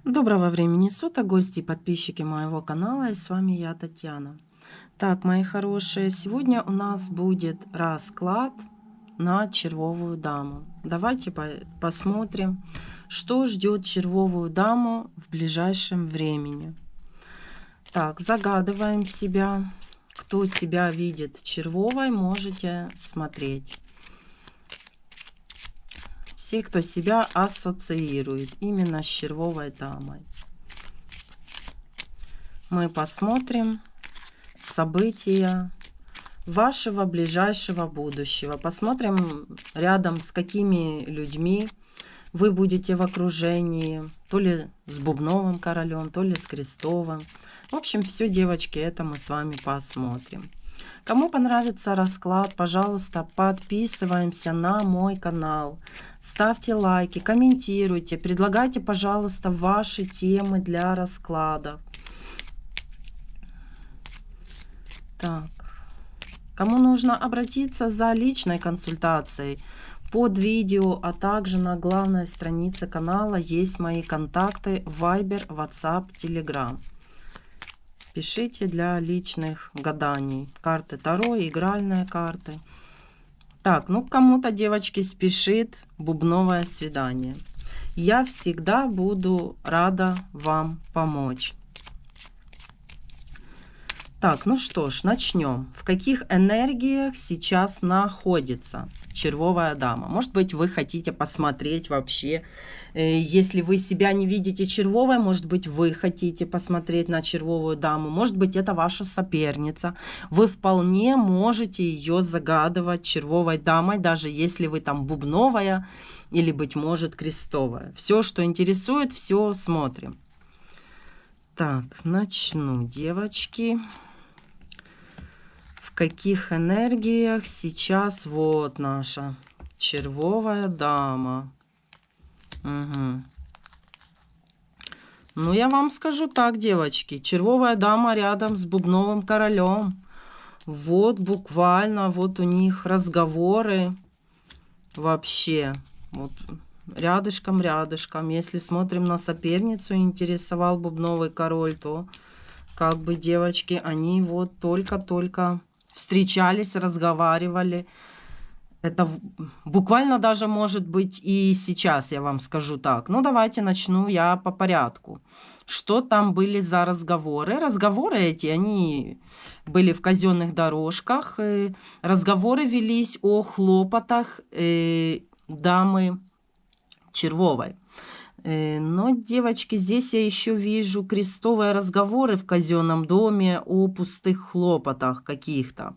Доброго времени суток, гости и подписчики моего канала, и с вами я, Татьяна. Так, мои хорошие, сегодня у нас будет расклад на червовую даму. Давайте посмотрим, что ждет червовую даму в ближайшем времени. Так, загадываем себя. Кто себя видит червовой, можете смотреть. Все, кто себя ассоциирует именно с червовой дамой. Мы посмотрим события вашего ближайшего будущего. Посмотрим рядом, с какими людьми вы будете в окружении. То ли с бубновым королем, то ли с крестовым. В общем, все, девочки, это мы с вами посмотрим. Кому понравится расклад, пожалуйста, подписываемся на мой канал. Ставьте лайки, комментируйте. Предлагайте, пожалуйста, ваши темы для раскладов. Так, кому нужно обратиться за личной консультацией, под видео, а также на главной странице канала есть мои контакты Viber, WhatsApp, Telegram. Пишите для личных гаданий. Карты Таро, игральные карты. Так, ну кому-то, девочки, спешит бубновое свидание. Я всегда буду рада вам помочь. Так, ну что ж, начнем. В каких энергиях сейчас находится червовая дама? Может быть, вы хотите посмотреть вообще, если вы себя не видите червовой, может быть, вы хотите посмотреть на червовую даму, может быть, это ваша соперница. Вы вполне можете ее загадывать червовой дамой, даже если вы там бубновая или, быть может, крестовая. Все, что интересует, все смотрим. Так, начну, девочки. В каких энергиях сейчас вот наша червовая дама? Угу. Ну, я вам скажу так, девочки. Червовая дама рядом с бубновым королем. Вот буквально, вот у них разговоры вообще. Вот рядышком. Если смотрим на соперницу, интересовал бубновый король, то как бы, девочки, они вот только-только встречались, разговаривали. Это буквально даже может быть и сейчас, я вам скажу так. Ну, давайте начну я по порядку. Что там были за разговоры? Разговоры эти, они были в казенных дорожках. Разговоры велись о хлопотах дамы червовой. Но, девочки, здесь я еще вижу крестовые разговоры в казенном доме о пустых хлопотах каких-то.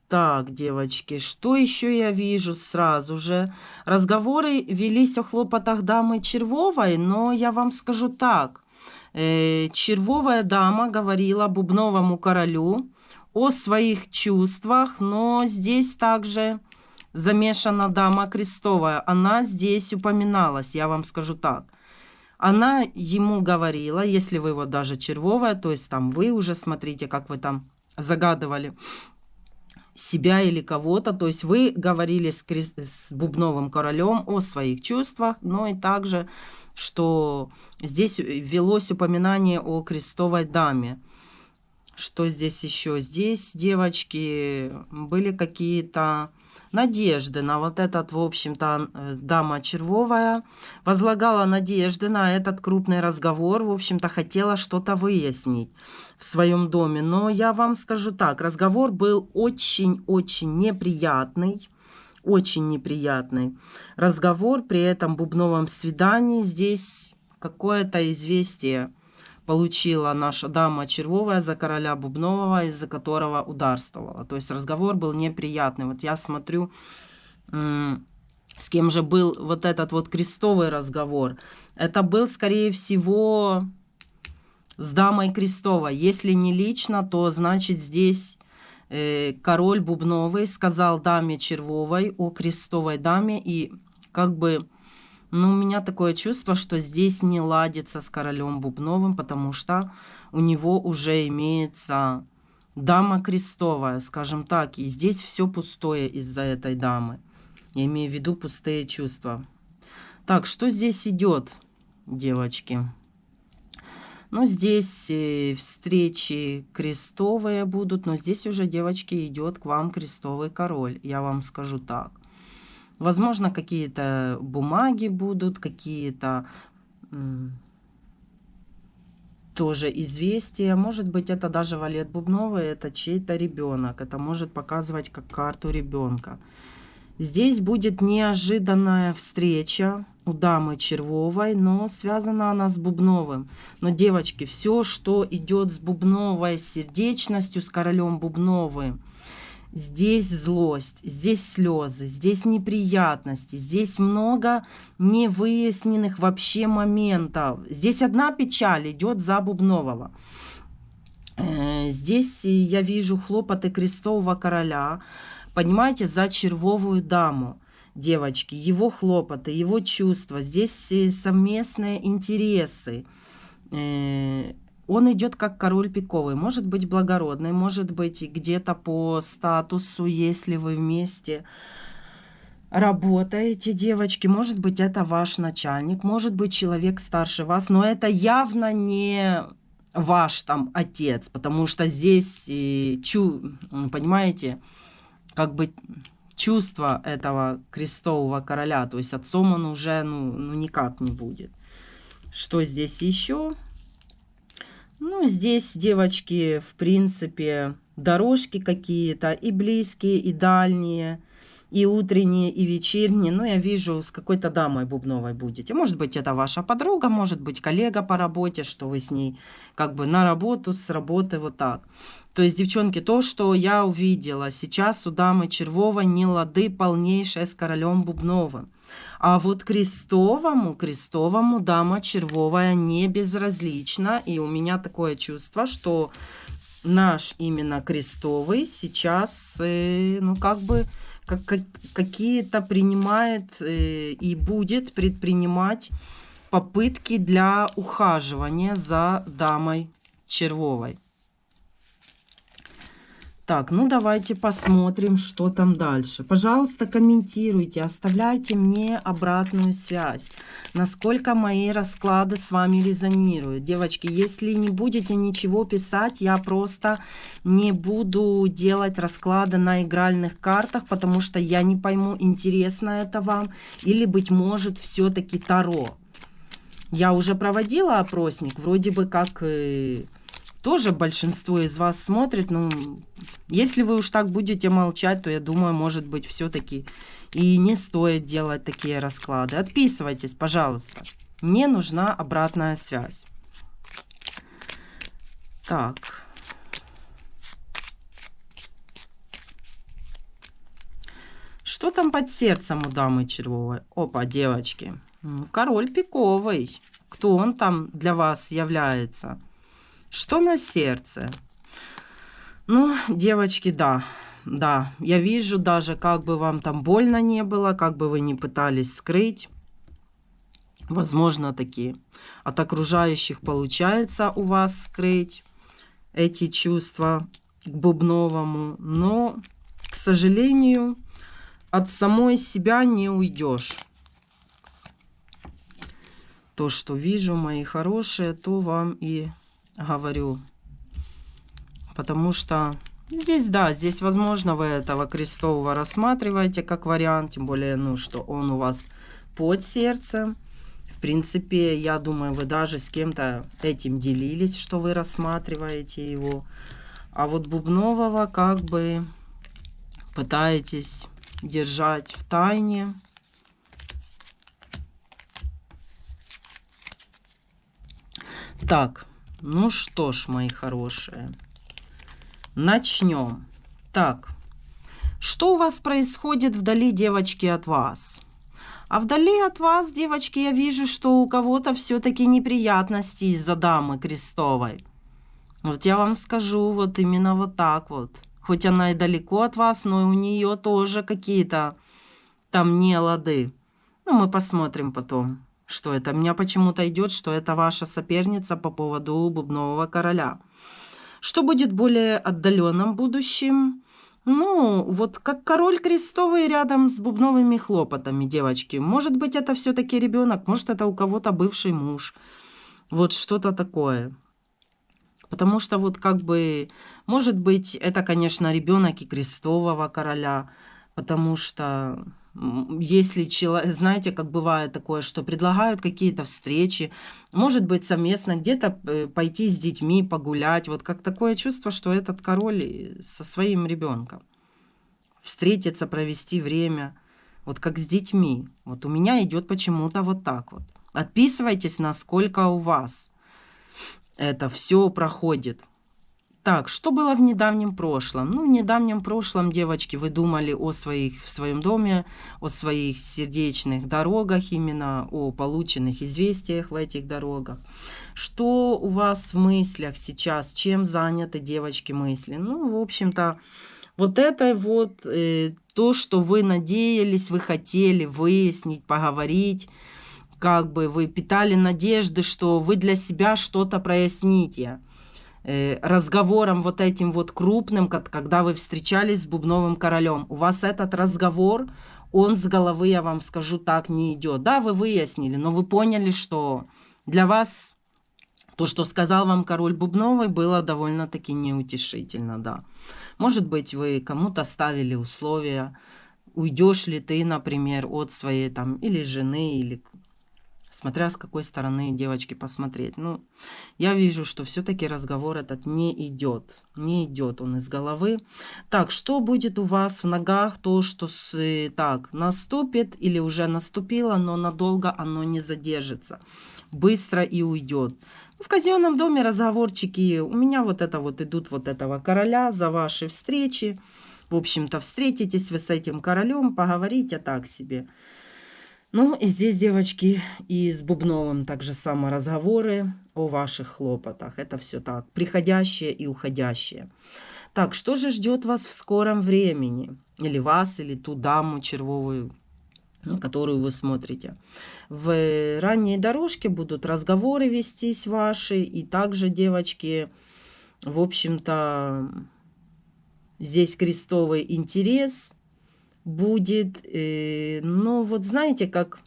Так, девочки, что еще я вижу сразу же? Разговоры велись о хлопотах дамы червовой, но я вам скажу так. Червовая дама говорила бубновому королю о своих чувствах, но здесь также замешана дама крестовая. Она здесь упоминалась, я вам скажу так. Она ему говорила, если вы вот даже червовая, то есть там вы уже смотрите, как вы там загадывали себя или кого-то, то есть вы говорили с бубновым королем о своих чувствах, но и также, что здесь велось упоминание о крестовой даме. Что здесь еще? Здесь, девочки, были какие-то надежды на вот этот, в общем-то, дама червовая. Возлагала надежды на этот крупный разговор. В общем-то, хотела что-то выяснить в своем доме. Но я вам скажу так, разговор был очень-очень неприятный. Очень неприятный разговор. При этом бубновом свидании здесь какое-то известие получила наша дама червовая за короля бубнового, из-за которого ударствовала. То есть разговор был неприятный. Вот я смотрю, с кем же был вот этот вот крестовый разговор. Это был, скорее всего, с дамой крестовой. Если не лично, то значит здесь король бубновый сказал даме червовой о крестовой даме. И как бы... Но у меня такое чувство, что здесь не ладится с королем бубновым, потому что у него уже имеется дама крестовая, скажем так. И здесь все пустое из-за этой дамы. Я имею в виду пустые чувства. Так, что здесь идет? девочки. Ну, здесь встречи крестовые будут, но здесь уже, девочки, идет к вам крестовый король, я вам скажу так. Возможно, какие-то бумаги будут, какие-то тоже известия. Может быть, это даже валет бубновый, это чей-то ребенок. Это может показывать как карту ребенка. Здесь будет неожиданная встреча у дамы червовой, но связана она с бубновым. Но, девочки, все, что идет с бубновой сердечностью, с королем бубновым, здесь злость, здесь слезы, здесь неприятности, здесь много невыясненных вообще моментов. Здесь одна печаль идет за бубнового. Здесь я вижу хлопоты крестового короля, понимаете, за червовую даму. Девочки, его хлопоты, его чувства, здесь совместные интересы. Он идет как король пиковый, может быть благородный, может быть где-то по статусу, если вы вместе работаете, девочки, может быть это ваш начальник, может быть человек старше вас, но это явно не ваш там отец, потому что здесь, понимаете, как бы чувство этого крестового короля, то есть отцом он уже ну никак не будет. Что здесь еще? Ну, здесь, девочки, в принципе, дорожки какие-то, и близкие, и дальние, и утренние, и вечерние. Но я вижу, с какой-то дамой бубновой будете. Может быть, это ваша подруга, может быть, коллега по работе, что вы с ней как бы на работу, с работы, вот так. То есть, девчонки, то, что я увидела, сейчас у дамы червовой не лады полнейшие с королем бубновым. А вот крестовому дама червовая не безразлична. И у меня такое чувство, что наш именно крестовый сейчас, ну, как бы, какие-то принимает и будет предпринимать попытки для ухаживания за дамой червовой. Так, ну давайте посмотрим, что там дальше. Пожалуйста, комментируйте, оставляйте мне обратную связь, насколько мои расклады с вами резонируют. Девочки, если не будете ничего писать, я просто не буду делать расклады на игральных картах, потому что я не пойму, интересно это вам или, быть может, все-таки Таро. Я уже проводила опросник, вроде бы как... Тоже большинство из вас смотрит, ну, если вы уж так будете молчать, то я думаю, может быть, все-таки и не стоит делать такие расклады. Отписывайтесь, пожалуйста. Мне нужна обратная связь. Так. Что там под сердцем у дамы червовой? Опа, девочки. Король пиковый. Кто он там для вас является? Что на сердце? Ну, девочки, да, я вижу даже, как бы вам там больно не было, как бы вы ни пытались скрыть. Возможно, такие от окружающих получается у вас скрыть эти чувства к бубновому, но, к сожалению, от самой себя не уйдешь. То, что вижу, мои хорошие, то вам и говорю, потому что здесь, да, здесь, возможно, вы этого крестового рассматриваете как вариант, тем более, ну, что он у вас под сердцем. В принципе, я думаю, вы даже с кем-то этим делились, что вы рассматриваете его. А вот бубнового как бы пытаетесь держать в тайне. Так. Ну что ж, мои хорошие, начнем. Так, что у вас происходит вдали, девочки, от вас? А вдали от вас, девочки, я вижу, что у кого-то все-таки неприятности из-за дамы крестовой. Вот я вам скажу, вот именно вот так вот. Хоть она и далеко от вас, но у нее тоже какие-то там нелады. Ну, мы посмотрим потом. Что это? Меня почему-то идет, что это ваша соперница по поводу бубнового короля. Что будет в более отдаленном будущем? Ну, вот как король крестовый рядом с бубновыми хлопотами, девочки. Может быть, это все-таки ребенок, может, это у кого-то бывший муж. Вот что-то такое. Потому что вот как бы, может быть, это, конечно, ребенок и крестового короля, потому что если человек, знаете, как бывает такое, что предлагают какие-то встречи, может быть, совместно где-то пойти с детьми погулять, вот как такое чувство, что этот король со своим ребенком встретиться, провести время, вот как с детьми. Вот у меня идет почему-то вот так вот. Отписывайтесь, насколько у вас это все проходит. Так, что было в недавнем прошлом? Ну, в недавнем прошлом, девочки, вы думали в своем доме, о своих сердечных дорогах, именно о полученных известиях в этих дорогах. Что у вас в мыслях сейчас? Чем заняты, девочки, мысли? Ну, в общем-то, вот это вот то, что вы надеялись, вы хотели выяснить, поговорить, как бы вы питали надежды, что вы для себя что-то проясните разговором вот этим вот крупным, когда вы встречались с бубновым королем. У вас этот разговор, он с головы, я вам скажу так, не идет. Да, вы выяснили, но вы поняли, что для вас то, что сказал вам король бубновый, было довольно-таки неутешительно, да. Может быть, вы кому-то ставили условия, уйдешь ли ты, например, от своей там или жены, или смотря с какой стороны девочки посмотреть. Ну, я вижу, что все-таки разговор этот не идет. Не идет он из головы. Так, что будет у вас в ногах? То, что так наступит или уже наступило, но надолго оно не задержится. Быстро и уйдет. В казенном доме разговорчики. У меня вот это вот идут вот этого короля за ваши встречи. В общем-то, встретитесь вы с этим королем, поговорите так себе. Ну, и здесь, девочки, и с Бубновым также само разговоры о ваших хлопотах. Это все так, приходящее и уходящее. Так, что же ждет вас в скором времени? Или вас, или ту даму червовую, которую вы смотрите. В ранней дорожке будут разговоры вестись ваши. И также, девочки, в общем-то, здесь крестовый интерес будет, ну вот знаете, как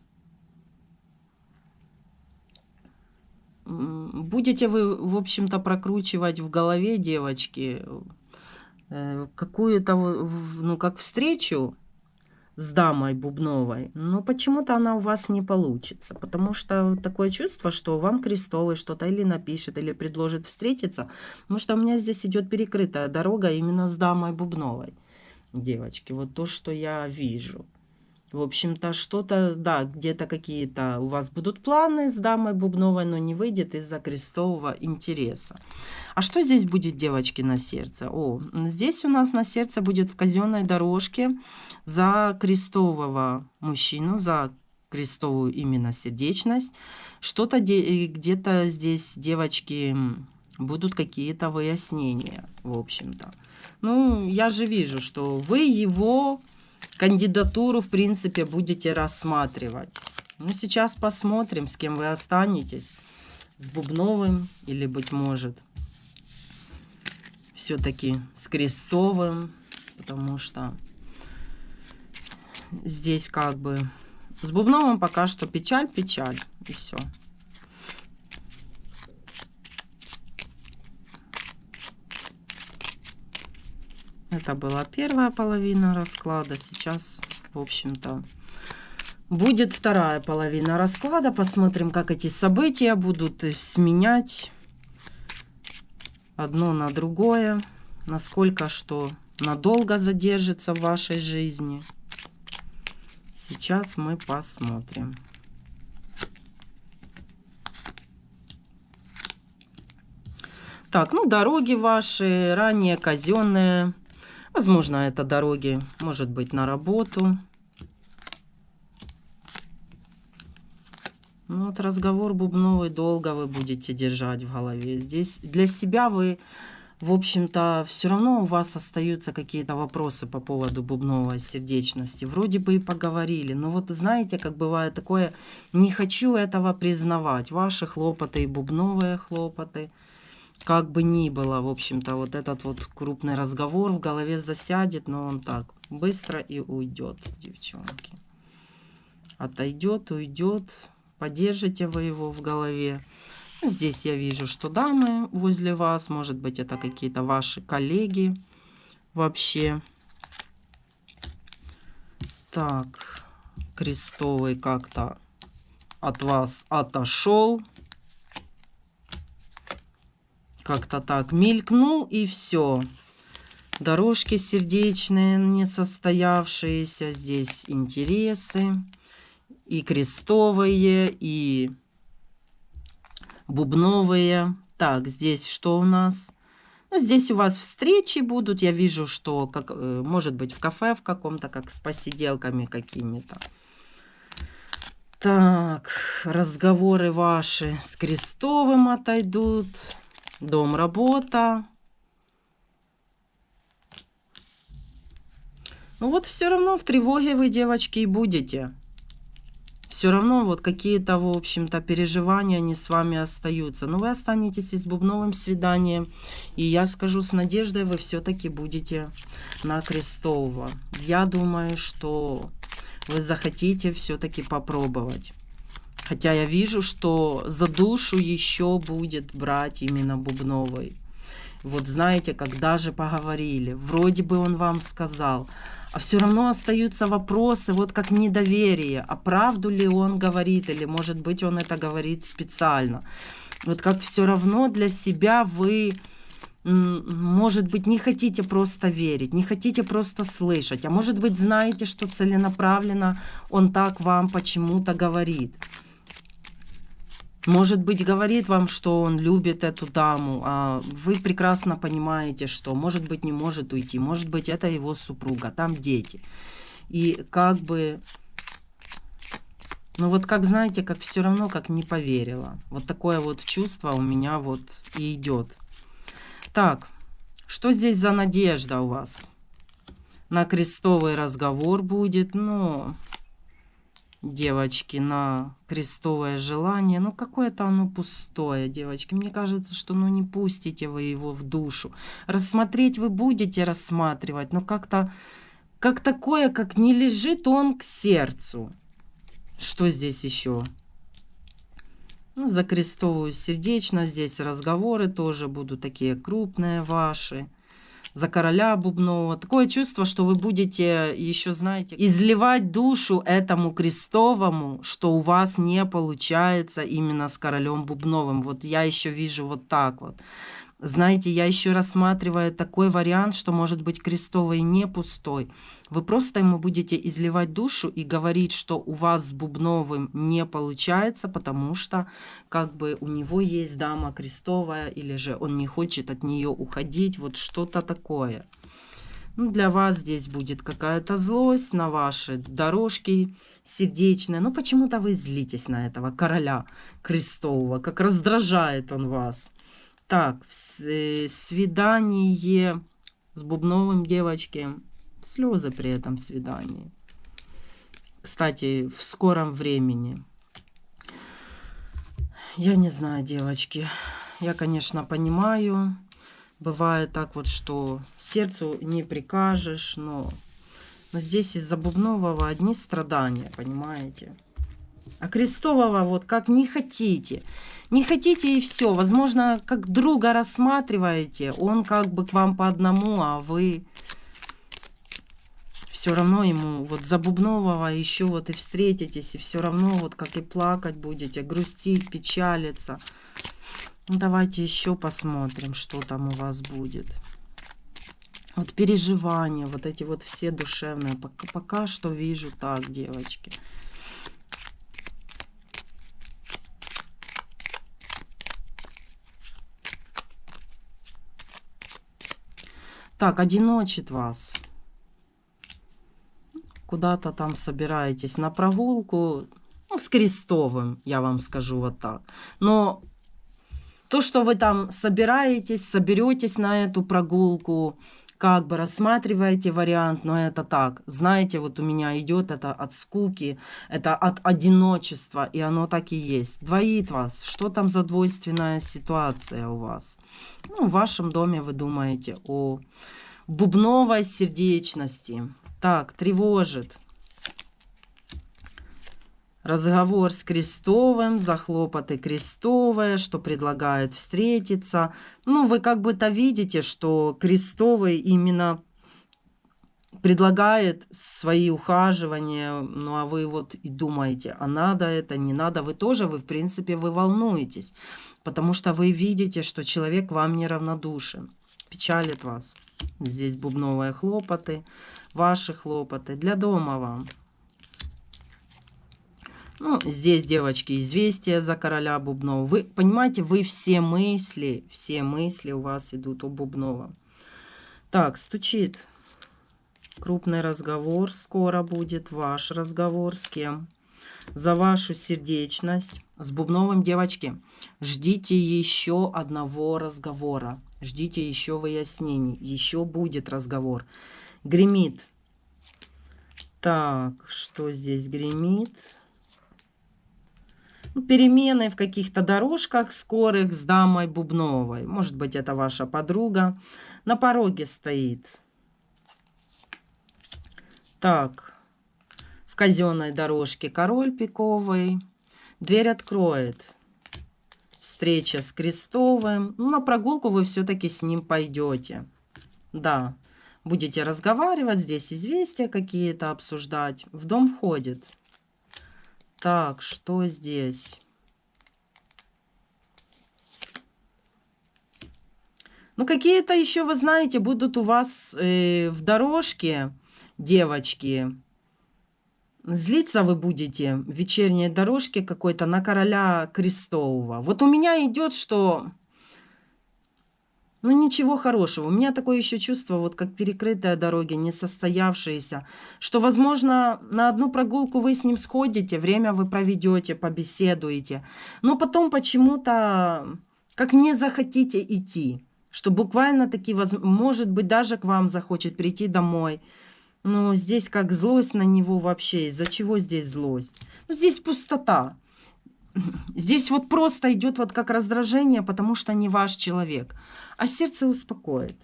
будете вы, в общем-то, прокручивать в голове, девочки, какую-то, ну как встречу с дамой бубновой, но почему-то она у вас не получится, потому что такое чувство, что вам крестовый что-то или напишет, или предложит встретиться, потому что у меня здесь идет перекрытая дорога именно с дамой бубновой. Девочки, вот то, что я вижу. В общем-то, что-то, да, где-то какие-то у вас будут планы с дамой бубновой, но не выйдет из-за крестового интереса. А что здесь будет, девочки, на сердце? О, здесь у нас на сердце будет в казенной дорожке за крестового мужчину, за крестовую именно сердечность. Что-то где-то здесь, девочки, будут какие-то выяснения, в общем-то. Ну, я же вижу, что вы его кандидатуру, в принципе, будете рассматривать. Ну, сейчас посмотрим, с кем вы останетесь. С Бубновым или, быть может, все-таки с Крестовым. Потому что здесь как бы с Бубновым пока что печаль, и все. Это была первая половина расклада. Сейчас, в общем-то, будет вторая половина расклада. Посмотрим, как эти события будут сменять одно на другое. Насколько что надолго задержится в вашей жизни. Сейчас мы посмотрим. Так, ну, дороги ваши ранее казенные. Возможно, это дороги, может быть, на работу. Ну, вот разговор бубновый долго вы будете держать в голове. Здесь для себя вы, в общем-то, все равно у вас остаются какие-то вопросы по поводу бубновой сердечности. Вроде бы и поговорили, но вот знаете, как бывает такое, не хочу этого признавать. Ваши хлопоты и бубновые хлопоты. Как бы ни было, в общем-то, вот этот вот крупный разговор в голове засядет, но он так быстро и уйдет, девчонки. Отойдет, уйдет. Поддержите вы его в голове. Здесь я вижу, что дамы возле вас, может быть, это какие-то ваши коллеги вообще. Так, крестовый как-то от вас отошел. Как-то так мелькнул, и все. Дорожки сердечные, несостоявшиеся. Здесь интересы. И крестовые, и бубновые. Так, здесь что у нас? Ну, здесь у вас встречи будут. Я вижу, что, как, может быть, в кафе в каком-то, как с посиделками какими-то. Так, разговоры ваши с крестовым отойдут. Дом, работа. Ну вот все равно в тревоге вы, девочки, и будете. Все равно вот какие-то, в общем-то, переживания, они с вами остаются. Но вы останетесь и с бубновым свиданием. И я скажу, с надеждой вы все-таки будете на крестового. Я думаю, что вы захотите все-таки попробовать. Хотя я вижу, что за душу еще будет брать именно бубновый. Вот знаете, когда же поговорили, вроде бы он вам сказал, а все равно остаются вопросы, вот как недоверие, а правду ли он говорит, или может быть он это говорит специально. Вот как все равно для себя вы, может быть, не хотите просто верить, не хотите просто слышать, а может быть знаете, что целенаправленно он так вам почему-то говорит. Может быть, говорит вам, что он любит эту даму, а вы прекрасно понимаете, что, может быть, не может уйти, может быть, это его супруга, там дети. И как бы, ну вот как, знаете, как все равно, как не поверила. Вот такое вот чувство у меня вот и идет. Так, что здесь за надежда у вас? На крестовый разговор будет, но... Девочки, на крестовое желание. Ну, какое-то оно пустое, девочки. Мне кажется, что ну не пустите вы его в душу. Рассмотреть вы будете рассматривать, но как-то, как такое, как не лежит он к сердцу. Что здесь еще? Ну, за крестовую сердечность здесь разговоры тоже будут такие крупные ваши. За короля бубнового. Такое чувство, что вы будете еще, знаете, изливать душу этому крестовому, что у вас не получается именно с королем бубновым. Вот я еще вижу вот так вот. Знаете, я еще рассматриваю такой вариант, что может быть крестовый не пустой. Вы просто ему будете изливать душу и говорить, что у вас с бубновым не получается, потому что как бы у него есть дама крестовая, или же он не хочет от нее уходить, вот что-то такое. Ну, для вас здесь будет какая-то злость на ваши дорожки сердечные. Но почему-то вы злитесь на этого короля крестового, как раздражает он вас. Так, свидание с бубновым, девочки. Слезы при этом свидании. Кстати, в скором времени. Я не знаю, девочки. Я, конечно, понимаю. Бывает так вот, что сердцу не прикажешь, но здесь из-за бубнового одни страдания, понимаете? А крестового вот как не хотите. Не хотите и все. Возможно, как друга рассматриваете, он как бы к вам по одному, а вы все равно ему вот за бубнового еще вот и встретитесь, и все равно вот как и плакать будете, грустить, печалиться. Ну, давайте еще посмотрим, что там у вас будет. Вот переживания, вот эти вот все душевные. Пока что вижу так, девочки. Так, одиночит вас. Куда-то там собираетесь на прогулку. Ну, с крестовым, я вам скажу вот так. Но то, что вы там собираетесь, соберетесь на эту прогулку, как бы рассматриваете вариант, но это так. Знаете, вот у меня идет это от скуки, это от одиночества, и оно так и есть. Двоит вас. Что там за двойственная ситуация у вас? Ну, в вашем доме вы думаете о бубновой сердечности. Так, тревожит. Разговор с крестовым, захлопоты крестовые, что предлагает встретиться. Ну, вы как бы-то видите, что крестовый именно предлагает свои ухаживания, ну, а вы вот и думаете, а надо это, не надо. Вы тоже, в принципе, вы волнуетесь, потому что вы видите, что человек вам неравнодушен, печалит вас. Здесь бубновые хлопоты, ваши хлопоты для дома вам. Ну, здесь, девочки, известия за короля Бубнова. Вы понимаете, вы все мысли у вас идут о Бубновом. Так, стучит. Крупный разговор скоро будет. Ваш разговор с кем? За вашу сердечность. С Бубновым, девочки, ждите еще одного разговора. Ждите еще выяснений. Еще будет разговор. Гремит. Так, что здесь гремит? Перемены в каких-то дорожках скорых с дамой Бубновой. Может быть, это ваша подруга. На пороге стоит. Так, в казенной дорожке король пиковый. Дверь откроет. Встреча с крестовым. Ну, на прогулку вы все-таки с ним пойдете. Да, будете разговаривать, здесь известия какие-то обсуждать. В дом входит. Так, что здесь? Ну, какие-то еще, вы знаете, будут у вас в дорожке, девочки. Злиться вы будете в вечерней дорожке какой-то на короля крестового. Вот у меня идет, что... Ну, ничего хорошего. У меня такое еще чувство, вот как перекрытая дороги, не состоявшиеся, что, возможно, на одну прогулку вы с ним сходите, время вы проведете, побеседуете, но потом почему-то как не захотите идти, что буквально таки, может быть, даже к вам захочет прийти домой. Но здесь как злость на него вообще. Из-за чего здесь злость? Ну, здесь пустота. Здесь вот просто идет вот как раздражение, потому что не ваш человек. А сердце успокоит.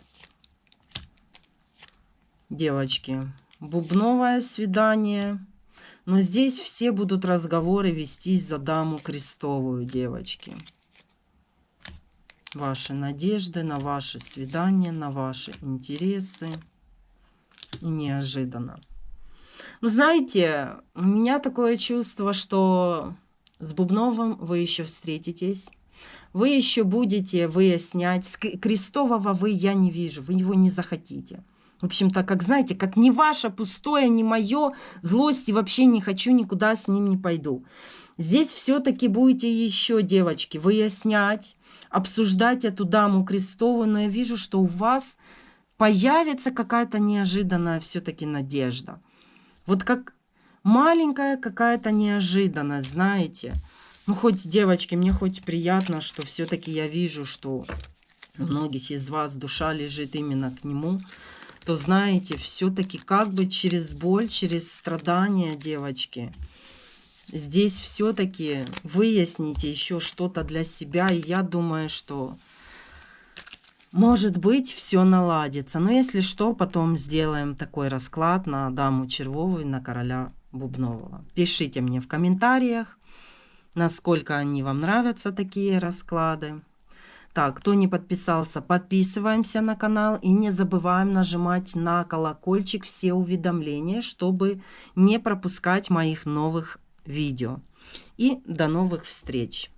Девочки, бубновое свидание. Но здесь все будут разговоры вестись за даму крестовую, девочки. Ваши надежды на ваши свидания, на ваши интересы. И неожиданно. Ну, знаете, у меня такое чувство, что... С Бубновым вы еще встретитесь. Вы еще будете выяснять. Крестового я не вижу. Вы его не захотите. В общем-то, как знаете, как не ваше пустое, не мое. Злости вообще не хочу, никуда с ним не пойду. Здесь все-таки будете еще, девочки, выяснять, обсуждать эту даму крестовую. Но я вижу, что у вас появится какая-то неожиданная все-таки надежда. Вот как... Маленькая какая-то неожиданность, знаете. Ну, хоть, девочки, мне хоть приятно, что все-таки я вижу, что у многих из вас душа лежит именно к нему. То, знаете, все-таки как бы через боль, через страдания, девочки, здесь все-таки выясните еще что-то для себя. И я думаю, что... Может быть, все наладится. Но если что, потом сделаем такой расклад на даму червовую, на короля Бубнового. Пишите мне в комментариях, насколько они вам нравятся, такие расклады. Так, кто не подписался, подписываемся на канал и не забываем нажимать на колокольчик все уведомления, чтобы не пропускать моих новых видео. И до новых встреч!